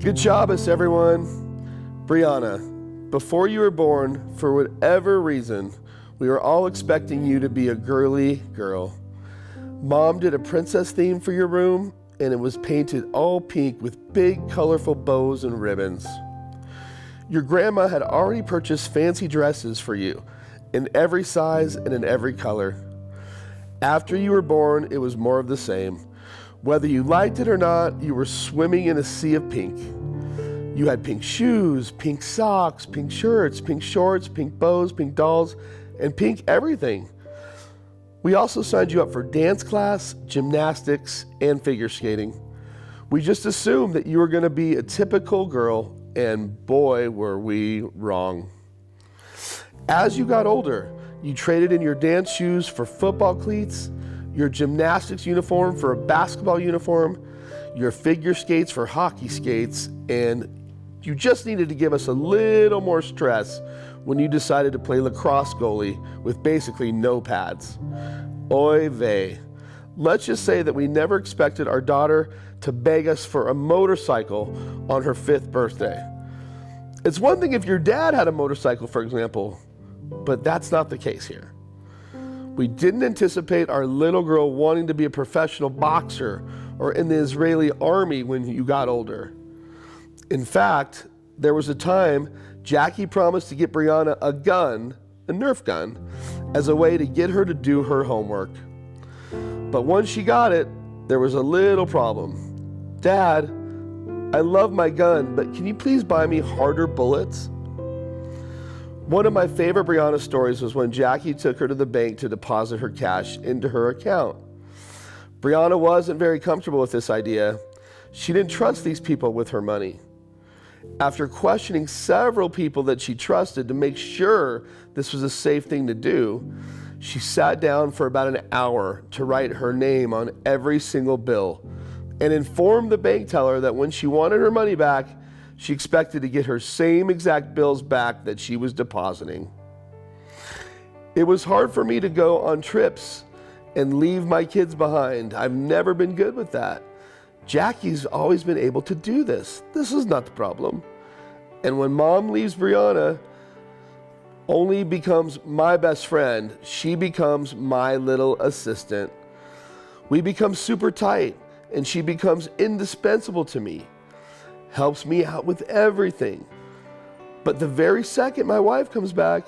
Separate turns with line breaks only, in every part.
Good job, everyone. Brianna, before you were born, for whatever reason, we were all expecting you to be a girly girl. Mom did a princess theme for your room, and it was painted all pink with big, colorful bows and ribbons. Your grandma had already purchased fancy dresses for you in every size and in every color. After you were born, it was more of the same. Whether you liked it or not, you were swimming in a sea of pink. You had pink shoes, pink socks, pink shirts, pink shorts, pink bows, pink dolls, and pink everything. We also signed you up for dance class, gymnastics, and figure skating. We just assumed that you were going to be a typical girl, and boy, were we wrong. As you got older, you traded in your dance shoes for football cleats, your gymnastics uniform for a basketball uniform, your figure skates for hockey skates, and you just needed to give us a little more stress when you decided to play lacrosse goalie with basically no pads. Oy vey. Let's just say that we never expected our daughter to beg us for a motorcycle on her 5th birthday. It's one thing if your dad had a motorcycle, for example, but that's not the case here. We didn't anticipate our little girl wanting to be a professional boxer or in the Israeli army when you got older. In fact, there was a time Jackie promised to get Brianna a gun, a Nerf gun, as a way to get her to do her homework. But once she got it, there was a little problem. Dad, I love my gun, but can you please buy me harder bullets? One of my favorite Brianna stories was when Jackie took her to the bank to deposit her cash into her account. Brianna wasn't very comfortable with this idea. She didn't trust these people with her money. After questioning several people that she trusted to make sure this was a safe thing to do, she sat down for about an hour to write her name on every single bill and informed the bank teller that when she wanted her money back, she expected to get her same exact bills back that she was depositing. It was hard for me to go on trips and leave my kids behind. I've never been good with that. Jackie's always been able to do this. This is not the problem. And when Mom leaves Brianna, only becomes my best friend, she becomes my little assistant. We become super tight, and she becomes indispensable to me. Helps me out with everything. But the very second my wife comes back,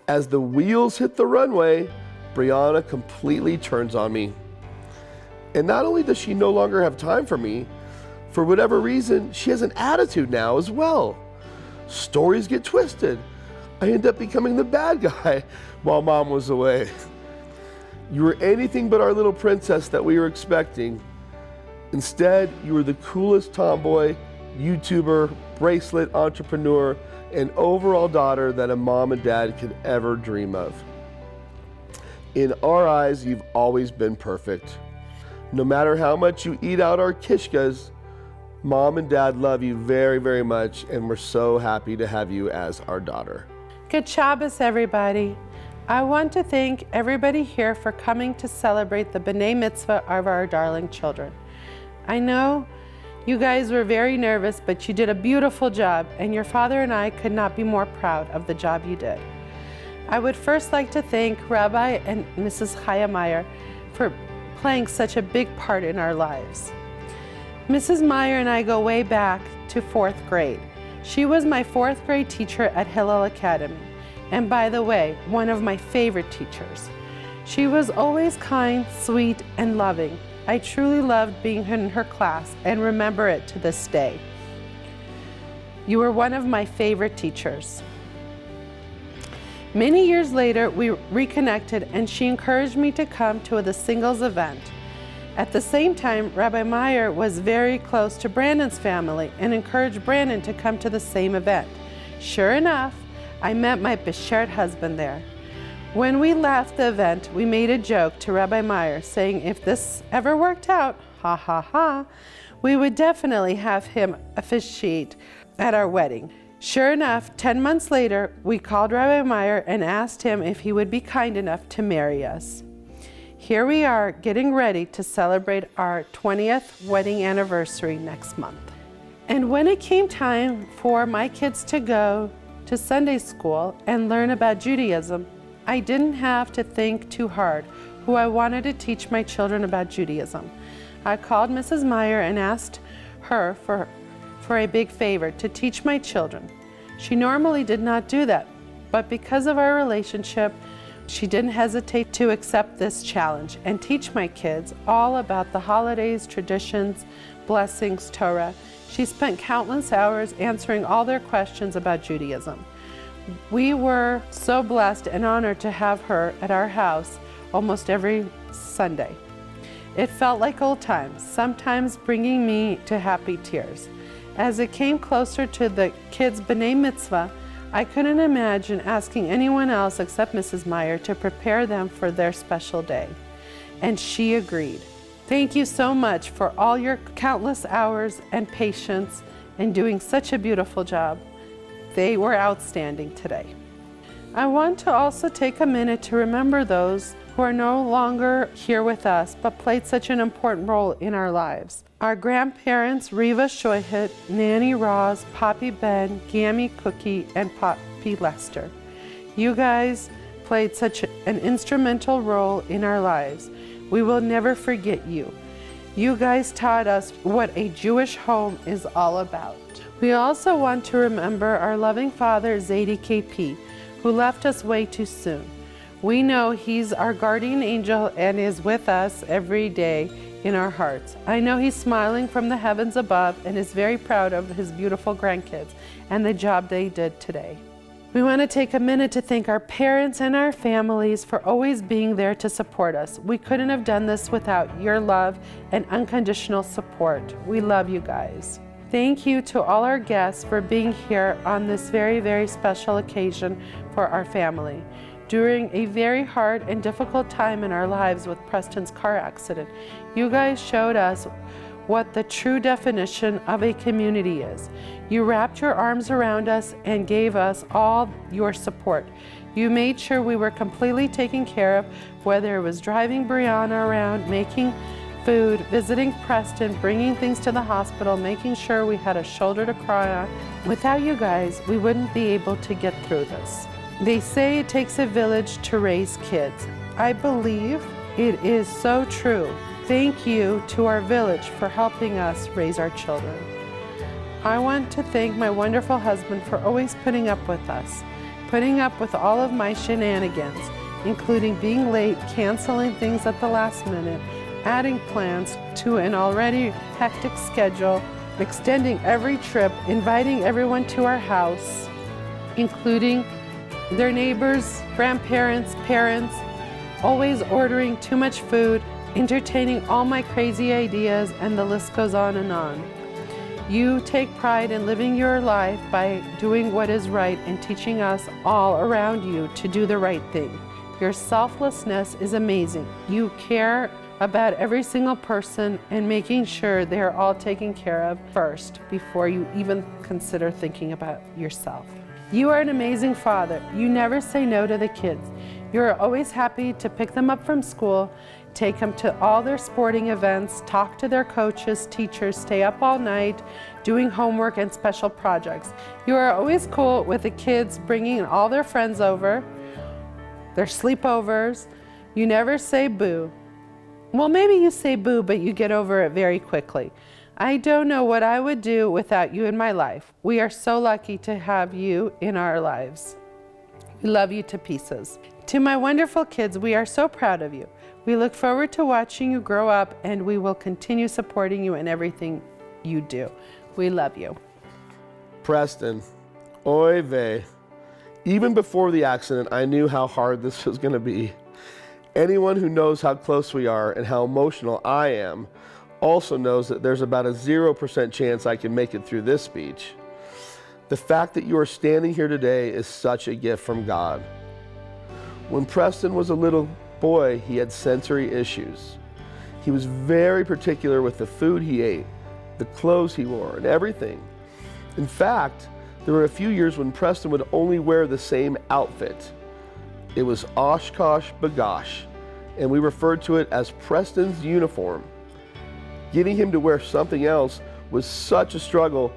as the wheels hit the runway, Brianna completely turns on me. And not only does she no longer have time for me, for whatever reason, she has an attitude now as well. Stories get twisted. I end up becoming the bad guy while Mom was away. You were anything but our little princess that we were expecting. Instead, you were the coolest tomboy, YouTuber, bracelet entrepreneur, and overall daughter that a mom and dad could ever dream of. In our eyes, you've always been perfect. No matter how much you eat out our kishkas, Mom and Dad love you very, very much, and we're so happy to have you as our daughter.
Good Shabbos, everybody. I want to thank everybody here for coming to celebrate the B'nai Mitzvah of our darling children. I know you guys were very nervous, but you did a beautiful job, and your father and I could not be more proud of the job you did. I would first like to thank Rabbi and Mrs. Chaya Meyer for playing such a big part in our lives. Mrs. Meyer and I go way back to 4th grade. She was my 4th grade teacher at Hillel Academy, and by the way, one of my favorite teachers. She was always kind, sweet, and loving. I truly loved being in her class and remember it to this day. You were one of my favorite teachers. Many years later, we reconnected and she encouraged me to come to the singles event. At the same time, Rabbi Meyer was very close to Brandon's family and encouraged Brandon to come to the same event. Sure enough, I met my beshert husband there. When we left the event, we made a joke to Rabbi Meyer saying if this ever worked out, ha ha ha, we would definitely have him officiate at our wedding. Sure enough, 10 months later, we called Rabbi Meyer and asked him if he would be kind enough to marry us. Here we are getting ready to celebrate our 20th wedding anniversary next month. And when it came time for my kids to go to Sunday school and learn about Judaism, I didn't have to think too hard who I wanted to teach my children about Judaism. I called Mrs. Meyer and asked her for a big favor to teach my children. She normally did not do that, but because of our relationship, she didn't hesitate to accept this challenge and teach my kids all about the holidays, traditions, blessings, Torah. She spent countless hours answering all their questions about Judaism. We were so blessed and honored to have her at our house almost every Sunday. It felt like old times, sometimes bringing me to happy tears. As it came closer to the kids' B'nai Mitzvah, I couldn't imagine asking anyone else except Mrs. Meyer to prepare them for their special day. And she agreed. Thank you so much for all your countless hours and patience in doing such a beautiful job. They were outstanding today. I want to also take a minute to remember those who are no longer here with us but played such an important role in our lives. Our grandparents, Reva Shoihit, Nanny Roz, Poppy Ben, Gammy Cookie, and Poppy Lester. You guys played such an instrumental role in our lives. We will never forget you. You guys taught us what a Jewish home is all about. We also want to remember our loving father, Zadie KP, who left us way too soon. We know he's our guardian angel and is with us every day in our hearts. I know he's smiling from the heavens above and is very proud of his beautiful grandkids and the job they did today. We want to take a minute to thank our parents and our families for always being there to support us. We couldn't have done this without your love and unconditional support. We love you guys. Thank you to all our guests for being here on this very, very special occasion for our family. During a very hard and difficult time in our lives with Preston's car accident, you guys showed us what the true definition of a community is. You wrapped your arms around us and gave us all your support. You made sure we were completely taken care of, whether it was driving Brianna around, making food, visiting Preston, bringing things to the hospital, making sure we had a shoulder to cry on. Without you guys, we wouldn't be able to get through this. They say it takes a village to raise kids. I believe it is so true. Thank you to our village for helping us raise our children. I want to thank my wonderful husband for always putting up with us, putting up with all of my shenanigans, including being late, canceling things at the last minute, adding plans to an already hectic schedule, extending every trip, inviting everyone to our house, including their neighbors, grandparents, parents, always ordering too much food, entertaining all my crazy ideas, and the list goes on and on. You take pride in living your life by doing what is right and teaching us all around you to do the right thing. Your selflessness is amazing. You care about every single person and making sure they're all taken care of first before you even consider thinking about yourself. You are an amazing father. You never say no to the kids. You're always happy to pick them up from school, take them to all their sporting events, talk to their coaches, teachers, stay up all night, doing homework and special projects. You are always cool with the kids bringing all their friends over, their sleepovers. You never say boo. Well, maybe you say boo, but you get over it very quickly. I don't know what I would do without you in my life. We are so lucky to have you in our lives. We love you to pieces. To my wonderful kids, we are so proud of you. We look forward to watching you grow up, and we will continue supporting you in everything you do. We love you.
Preston, oy vey. Even before the accident, I knew how hard this was going to be. Anyone who knows how close we are and how emotional I am also knows that there's about a 0% chance I can make it through this speech. The fact that you are standing here today is such a gift from God. When Preston was a little boy, he had sensory issues. He was very particular with the food he ate, the clothes he wore, and everything. In fact, there were a few years when Preston would only wear the same outfit. It was Oshkosh Bagosh, and we referred to it as Preston's uniform. Getting him to wear something else was such a struggle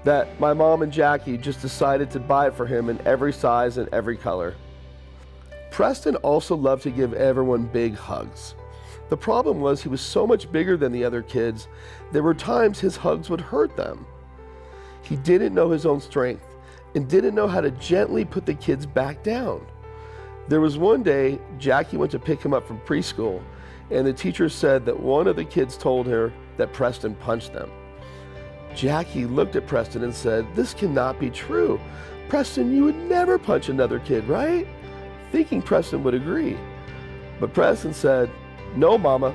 that my mom and Jackie just decided to buy it for him in every size and every color. Preston also loved to give everyone big hugs. The problem was he was so much bigger than the other kids, there were times his hugs would hurt them. He didn't know his own strength and didn't know how to gently put the kids back down. There was one day Jackie went to pick him up from preschool, and the teacher said that one of the kids told her that Preston punched them. Jackie looked at Preston and said, "This cannot be true. Preston, you would never punch another kid, right?" Thinking Preston would agree. But Preston said, "No, Mama,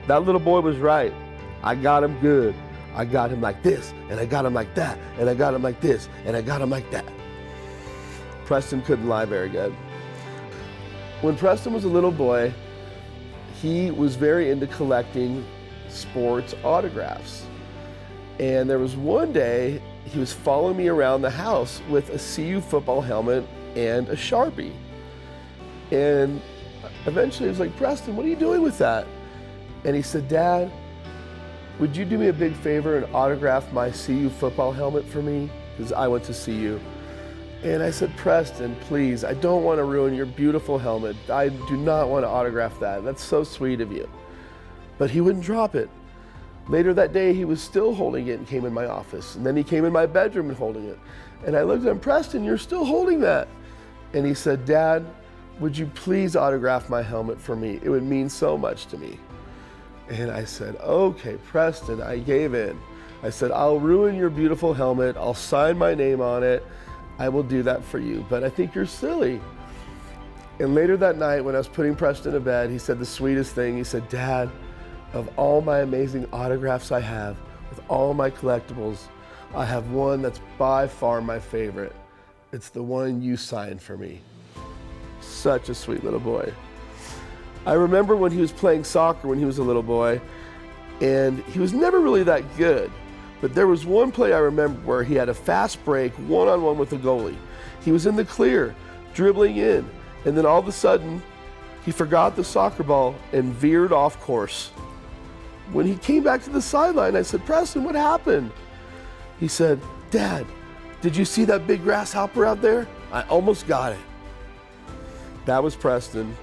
that little boy was right. I got him good. I got him like this, and I got him like that, and I got him like this, and I got him like that." Preston couldn't lie very good. When Preston was a little boy, he was very into collecting sports autographs. And there was one day he was following me around the house with a CU football helmet and a Sharpie. And eventually I was like, "Preston, what are you doing with that?" And he said, "Dad, would you do me a big favor and autograph my CU football helmet for me? Because I went to CU." And I said, "Preston, please, I don't want to ruin your beautiful helmet. I do not want to autograph that. That's so sweet of you." But he wouldn't drop it. Later that day, he was still holding it and came in my office. And then he came in my bedroom and holding it. And I looked at him, "Preston, you're still holding that." And he said, "Dad, would you please autograph my helmet for me? It would mean so much to me." And I said, "Okay, Preston," I gave in. I said, "I'll ruin your beautiful helmet. I'll sign my name on it. I will do that for you, but I think you're silly." And later that night, when I was putting Preston to bed, he said the sweetest thing. He said, "Dad, of all my amazing autographs I have, with all my collectibles, I have one that's by far my favorite. It's the one you signed for me." Such a sweet little boy. I remember when he was playing soccer when he was a little boy, and he was never really that good. But there was one play I remember where he had a fast break, one-on-one with the goalie. He was in the clear, dribbling in, and then all of a sudden, he forgot the soccer ball and veered off course. When he came back to the sideline, I said, "Preston, what happened?" He said, "Dad, did you see that big grasshopper out there? I almost got it." That was Preston.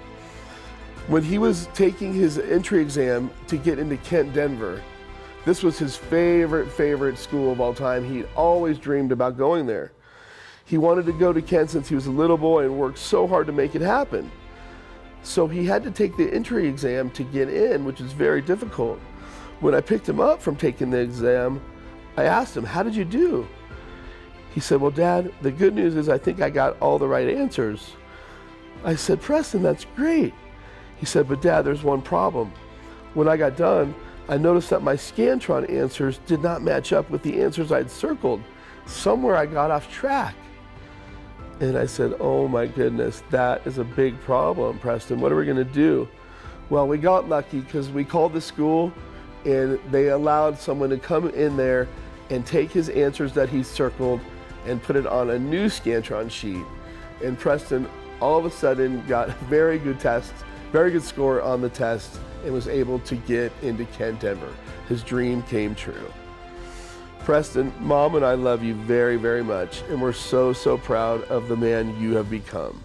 When he was taking his entry exam to get into Kent, Denver, this was his favorite school of all time. He'd always dreamed about going there. He wanted to go to Kent since he was a little boy and worked so hard to make it happen. So he had to take the entry exam to get in, which is very difficult. When I picked him up from taking the exam, I asked him, "How did you do?" He said, "Well, Dad, the good news is I think I got all the right answers." I said, "Preston, that's great." He said, "But Dad, there's one problem. When I got done, I noticed that my Scantron answers did not match up with the answers I'd circled. Somewhere I got off track." And I said, "Oh my goodness, that is a big problem, Preston. What are we gonna do?" Well, we got lucky because we called the school and they allowed someone to come in there and take his answers that he circled and put it on a new Scantron sheet. And Preston all of a sudden got a very good score on the test, and was able to get into Kent, Denver. His dream came true. Preston, Mom and I love you very, very much, and we're so proud of the man you have become.